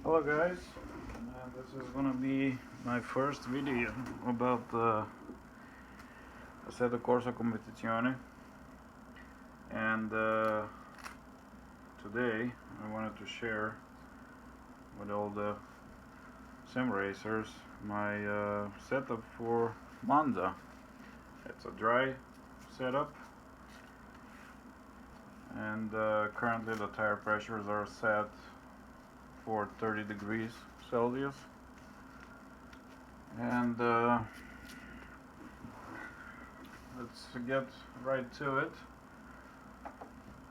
Hello guys, this is gonna be my first video about the Assetto Corsa Competizione, and today I wanted to share with all the sim racers my setup for Monza. It's a dry setup, and currently the tire pressures are set for 30 degrees Celsius, and let's get right to it.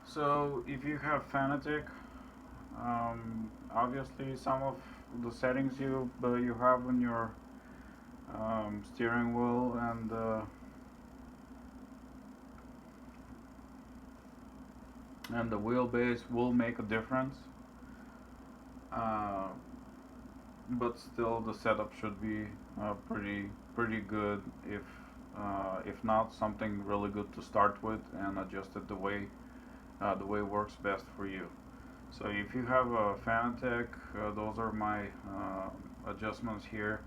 So if you have Fanatic, obviously some of the settings you have on your steering wheel and the wheelbase will make a difference, uh, but still the setup should be pretty good. If not, something really good to start with and adjust it the way works best for you. So if you have a Fanatec, those are my adjustments here.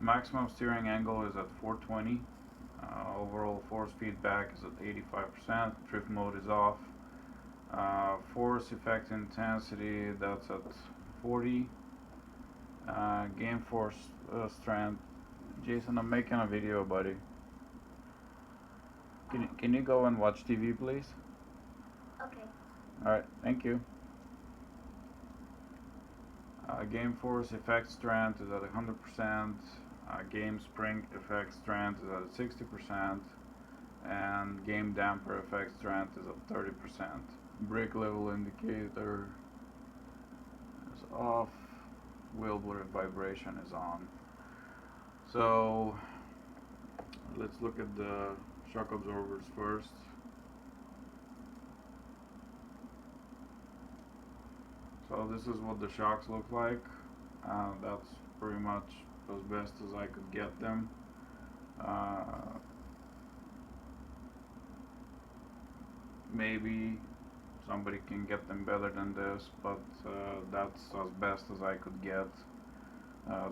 Maximum steering angle is at 420. Overall force feedback is at 85%. Drift mode is off. Force effect intensity, that's at 40. Game force strength. Jason, I'm making a video, buddy. Can you go and watch TV, please? Okay. Alright, thank you. Game force effect strength is at 100%. Game spring effect strength is at 60%. And game damper effect strength is at 30%. Brake level indicator is off. Wheel vibration is on. So let's look at the shock absorbers first. So this is what the shocks look like. That's pretty much as best as I could get them. Maybe somebody can get them better than this, but that's as best as I could get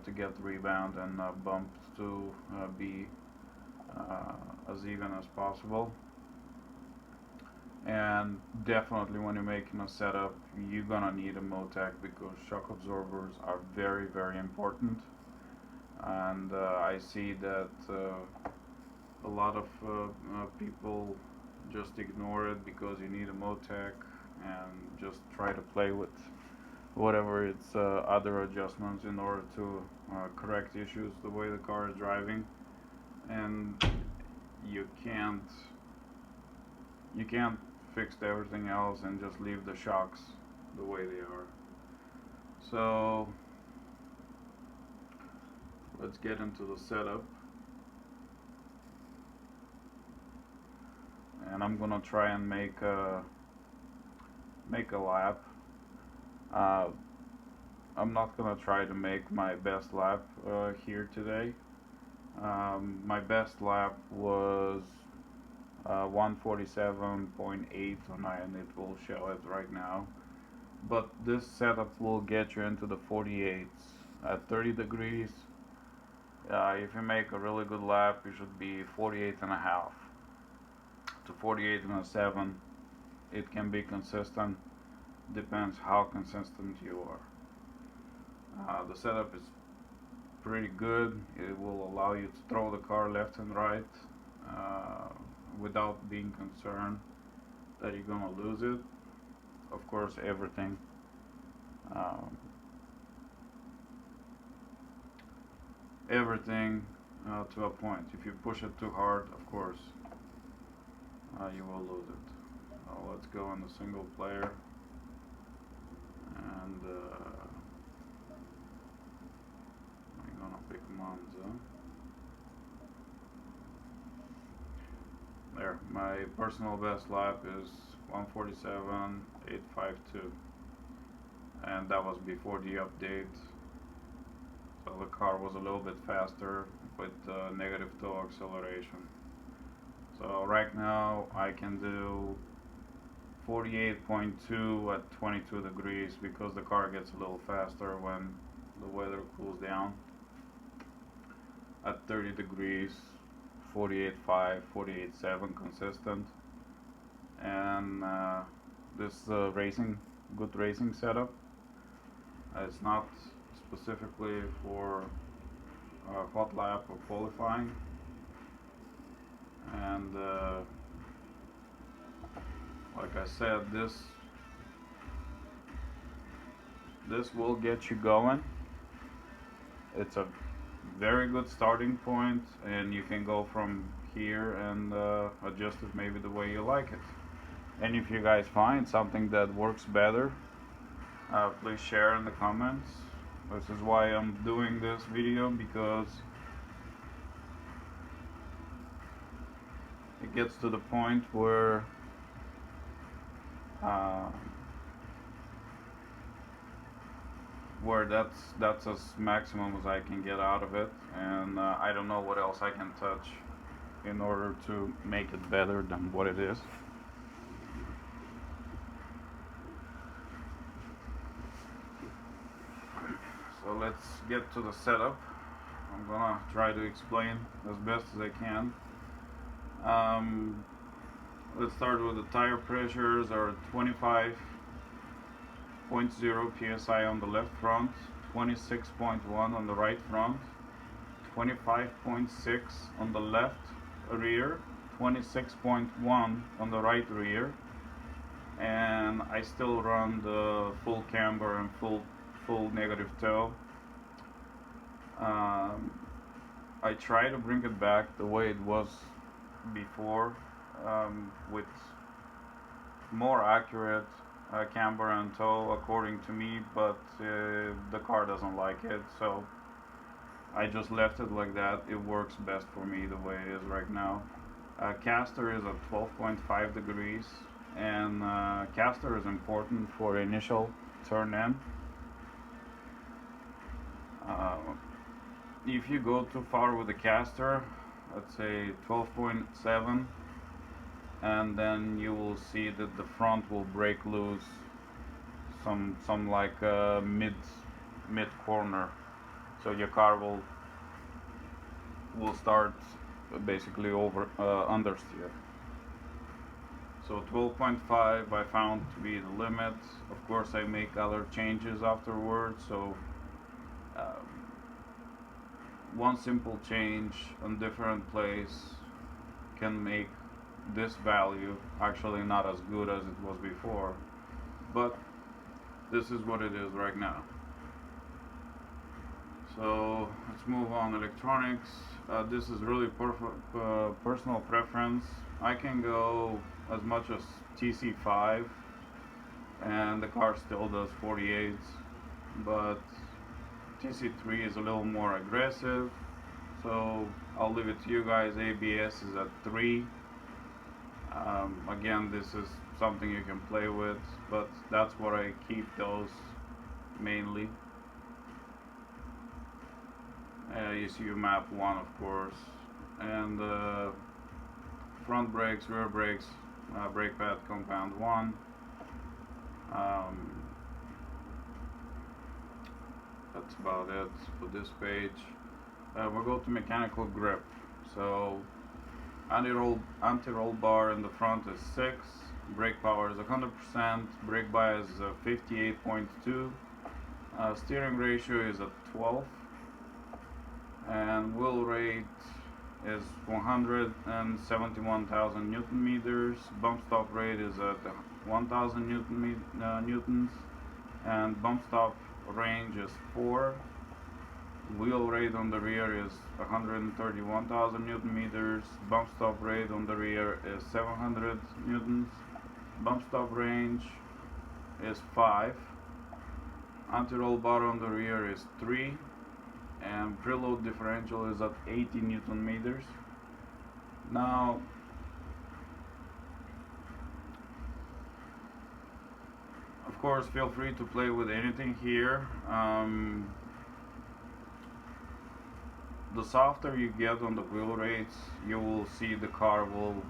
to get rebound and bump to be as even as possible. And definitely when you're making a setup, you're gonna need a Motec because shock absorbers are very important. And I see that a lot of people just ignore it because you need a Motec and just try to play with whatever its other adjustments in order to correct issues the way the car is driving. And you can't fix everything else and just leave the shocks the way they are. So let's get into the setup, and I'm gonna try and make a lap. I'm not gonna try to make my best lap here today. My best lap was 147.8 and it will show it right now. But this setup will get you into the 48s at 30 degrees. If you make a really good lap, you should be 48 and a half to 48 and a 7. It can be consistent, depends how consistent you are. The setup is pretty good. It will allow you to throw the car left and right without being concerned that you're gonna lose it. Of course, everything to a point. If you push it too hard, of course, you will lose it. Let's go on the single player, and I'm gonna pick Monza. There, my personal best lap is 147.852, and that was before the update. So the car was a little bit faster with negative toe acceleration. So right now I can do 48.2 at 22 degrees because the car gets a little faster when the weather cools down. At 30 degrees, 48.5, 48.7 consistent. And this is a good racing setup. It's not specifically for hot lap or qualifying. And like I said, this will get you going. It's a very good starting point, and you can go from here and adjust it maybe the way you like it. And if you guys find something that works better, please share in the comments. This is why I'm doing this video, because it gets to the point where that's as maximum as I can get out of it, and I don't know what else I can touch in order to make it better than what it is. So let's get to the setup. I'm gonna try to explain as best as I can. Let's start with the tire pressures are 25.0 psi on the left front, 26.1 on the right front, 25.6 on the left rear, 26.1 on the right rear, and I still run the full camber and full negative toe. I try to bring it back the way it was before, with more accurate camber and toe according to me, but the car doesn't like it, so I just left it like that. It works best for me the way it is right now. Caster is at 12.5 degrees, and caster is important for initial turn in. If you go too far with the caster, let's say 12.7, and then you will see that the front will break loose some like mid corner, so your car will start basically over understeer. So 12.5 I found to be the limit. Of course I make other changes afterwards, so one simple change on different place can make this value actually not as good as it was before, but this is what it is right now. So let's move on. Electronics. This is really personal preference. I can go as much as TC5 and the car still does 48, but TC3 is a little more aggressive, so I'll leave it to you guys. ABS is at 3. Again, this is something you can play with, but that's what I keep those mainly. ECU map 1, of course, and front brakes, rear brakes, brake pad compound 1. That's about it for this page. We'll go to mechanical grip. So anti-roll bar in the front is 6, brake power is 100%, brake bias is 58.2, steering ratio is at 12, and wheel rate is 171,000 Newton meters. Bump stop rate is at 1,000 newtons, and bump stop range is 4. Wheel rate on the rear is 131,000 Newton meters. Bump stop rate on the rear is 700 newtons. Bump stop range is 5. Anti-roll bar on the rear is 3, and preload differential is at 80 Newton meters. Now, of course, feel free to play with anything here. The softer you get on the wheel rates, you will see the car will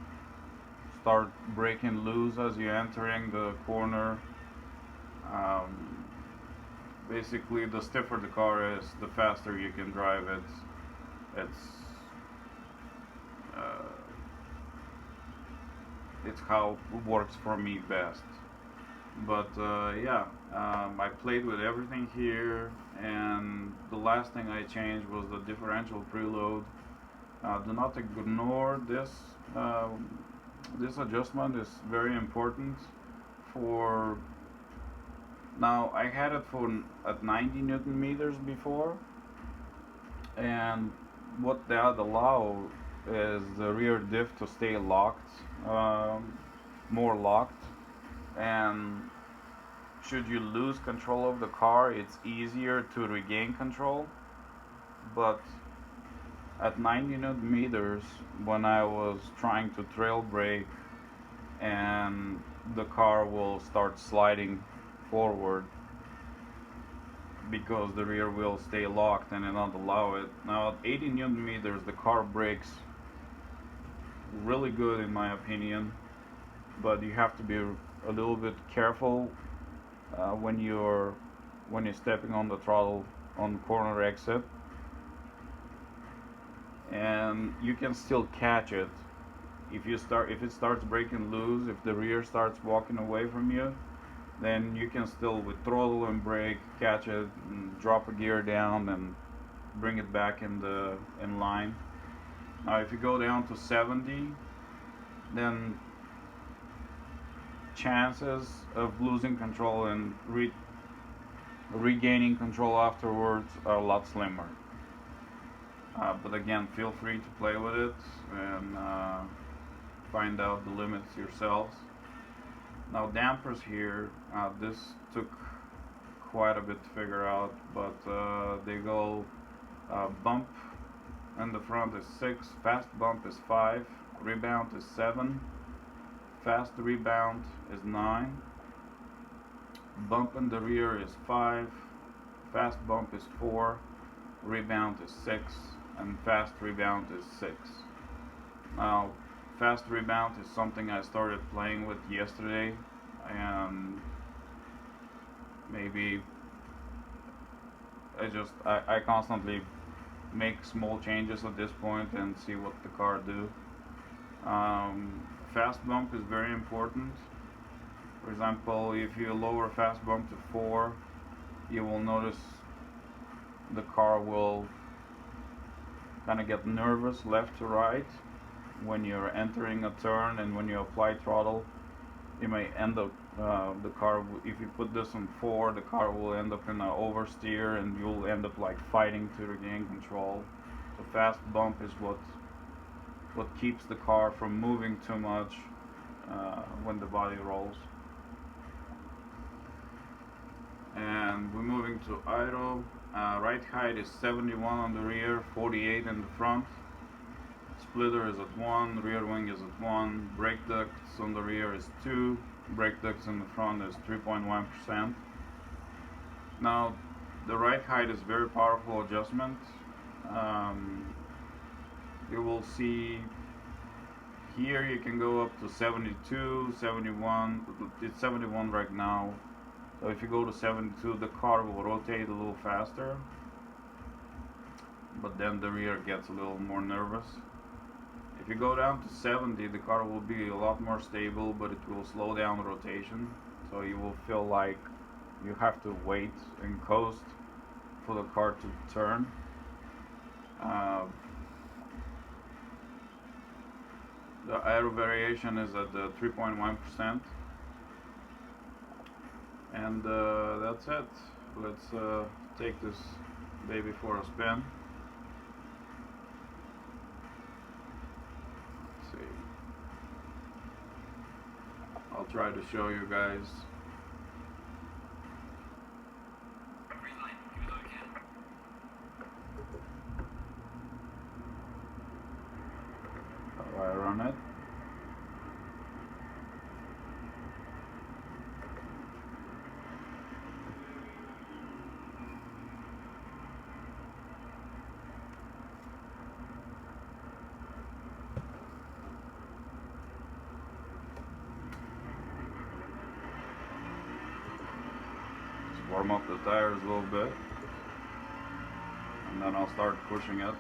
start breaking loose as you're entering the corner. Um, Basically, the stiffer the car is, the faster you can drive it. It's uh, it's how it works for me best. But yeah, I played with everything here, and the last thing I changed was the differential preload. Do not ignore this. This adjustment is very important. For now, I had it for at 90 Newton meters before, and what that allow is the rear diff to stay locked, more locked, and should you lose control of the car, it's easier to regain control. But at 90 Newton meters, when I was trying to trail brake, and the car will start sliding forward because the rear wheel stay locked and it not allow it. Now at 80 Newton meters, the car brakes really good in my opinion, but you have to be a little bit careful when you're stepping on the throttle on corner exit, and you can still catch it if it starts breaking loose. If the rear starts walking away from you, then you can still with throttle and brake catch it and drop a gear down and bring it back in line. Now if you go down to 70, then chances of losing control and regaining control afterwards are a lot slimmer. But again, feel free to play with it and find out the limits yourselves. Now dampers here, this took quite a bit to figure out, but they go bump in the front is 6, fast bump is 5, rebound is 7, fast rebound is 9, bump in the rear is 5, fast bump is 4, rebound is 6, and fast rebound is 6. Now fast rebound is something I started playing with yesterday, and maybe I constantly make small changes at this point and see what the car do. Fast bump is very important. For example, if you lower fast bump to 4, you will notice the car will kind of get nervous left to right when you're entering a turn, and when you apply throttle, you may end up the car, if you put this on 4, the car will end up in an oversteer and you'll end up like fighting to regain control. So fast bump is what keeps the car from moving too much when the body rolls. And we're moving to idle. Right height is 71 on the rear, 48 in the front. Splitter is at 1, rear wing is at 1, brake ducts on the rear is 2, brake ducts in the front is 3.1%. Now the right height is very powerful adjustment. You will see here you can go up to 72, 71, it's 71 right now. So if you go to 72, the car will rotate a little faster, but then the rear gets a little more nervous. If you go down to 70, the car will be a lot more stable, but it will slow down rotation. So you will feel like you have to wait and coast for the car to turn. The aero variation is at 3.1%. And that's it. Let's take this baby for a spin. Let's see. I'll try to show you guys. How I run it. warm up the tires a little bit, and then I'll start pushing it.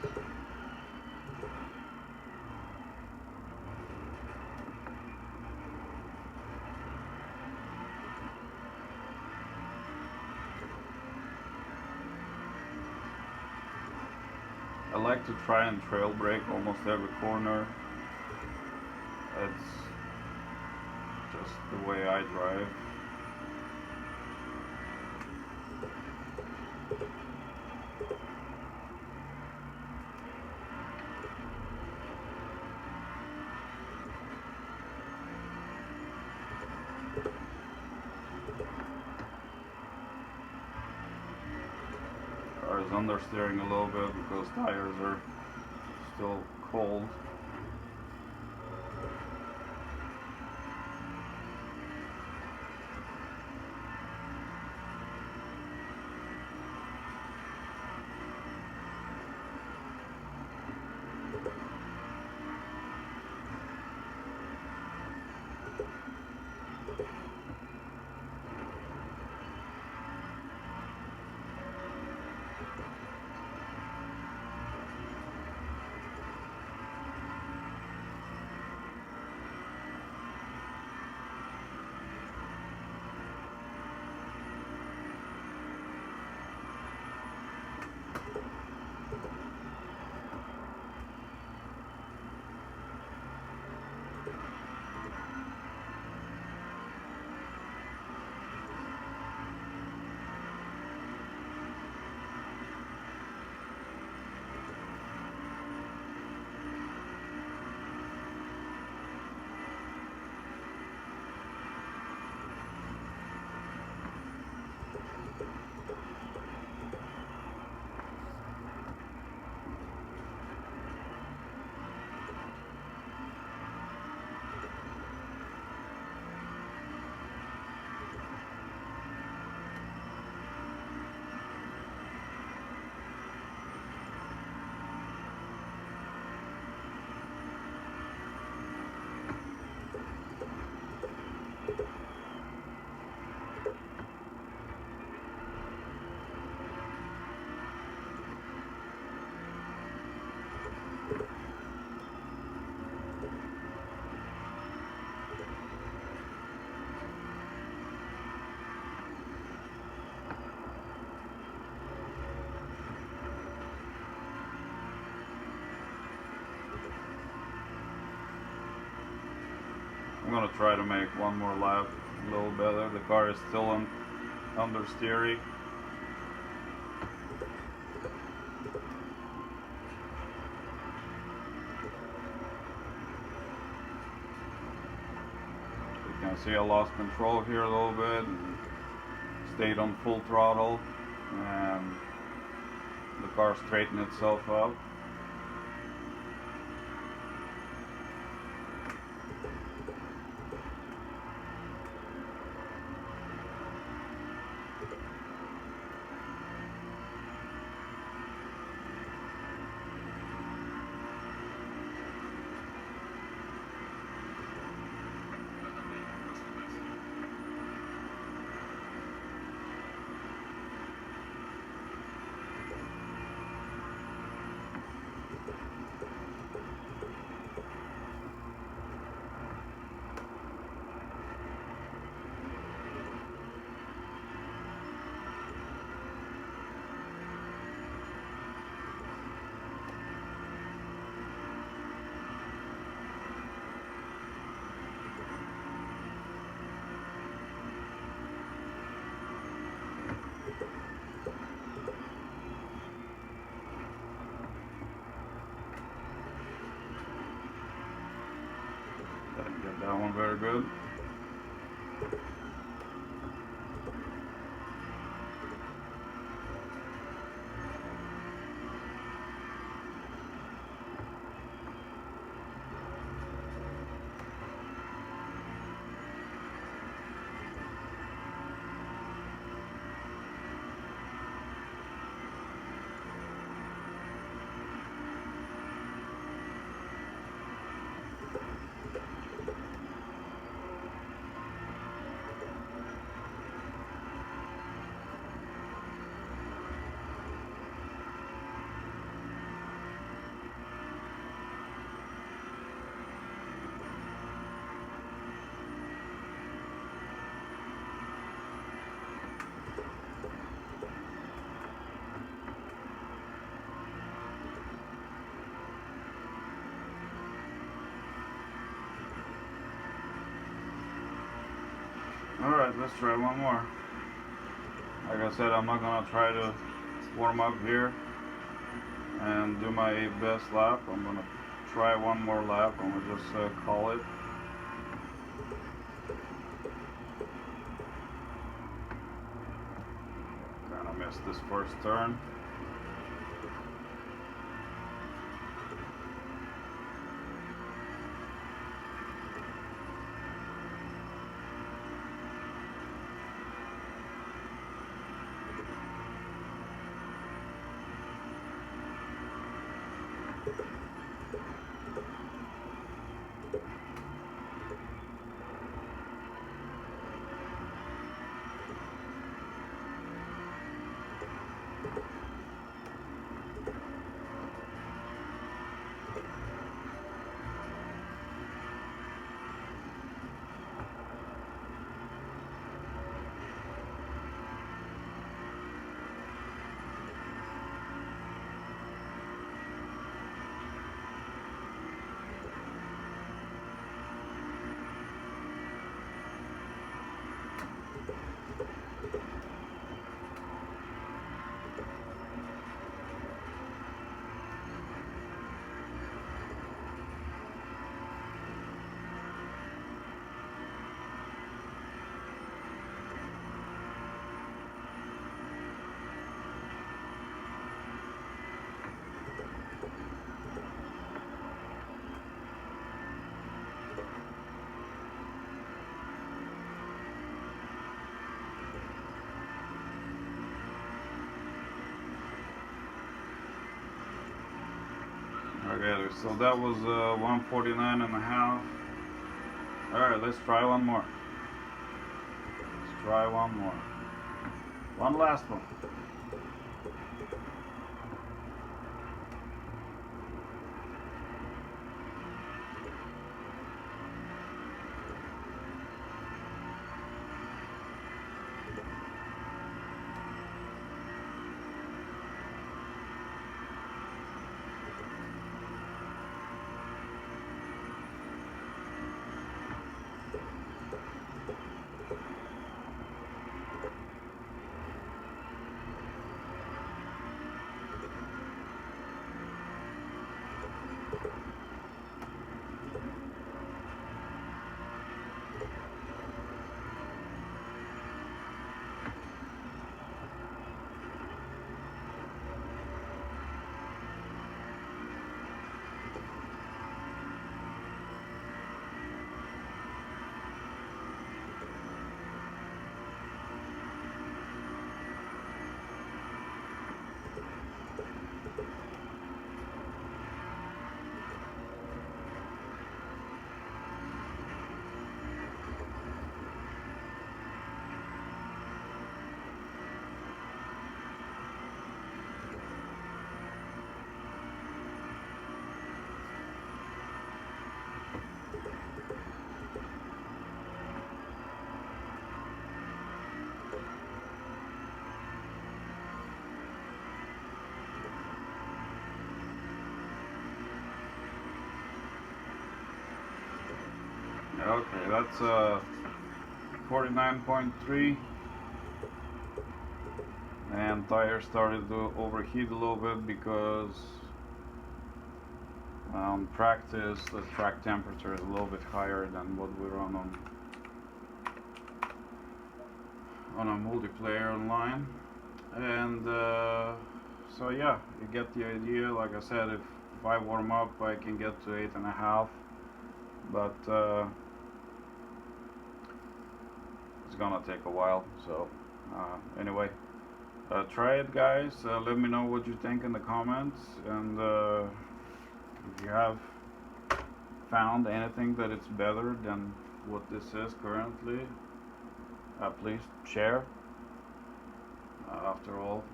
I like to try and trail brake almost every corner. It's just the way I drive. Car is understeering a little bit because tires are still cold. I'm gonna try to make one more lap a little better. The car is still understeering. You can see I lost control here a little bit and stayed on full throttle, and the car straightened itself up. Didn't get that one very good. Alright, let's try one more. Like I said, I'm not gonna try to warm up here and do my best lap. I'm gonna try one more lap and we'll just call it. Kinda missed this first turn. Okay, so that was 149 and a half. Alright, let's try one more. Let's try one more. One last one. Okay, that's 49.3, and tire started to overheat a little bit because practice the track temperature is a little bit higher than what we run on a multiplayer online, and so yeah, you get the idea. Like I said, if I warm up I can get to 8.5, but it's gonna take a while. So anyway, try it, guys. Let me know what you think in the comments, and if you have found anything that it's better than what this is currently, please share. After all,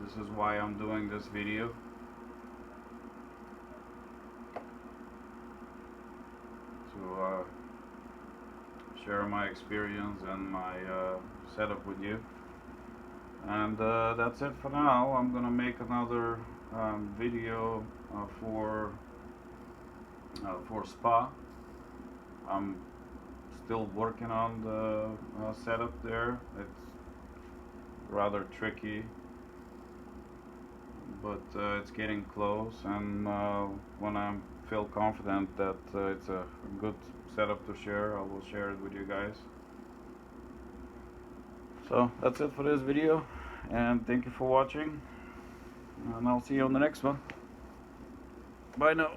this is why I'm doing this video. To share my experience and my setup with you. And that's it for now. I'm gonna make another video for Spa. I'm still working on the setup there. It's rather tricky, but it's getting close, and when I feel confident that it's a good setup to share, I will share it with you guys. So that's it for this video, and thank you for watching, and I'll see you on the next one. Bye now.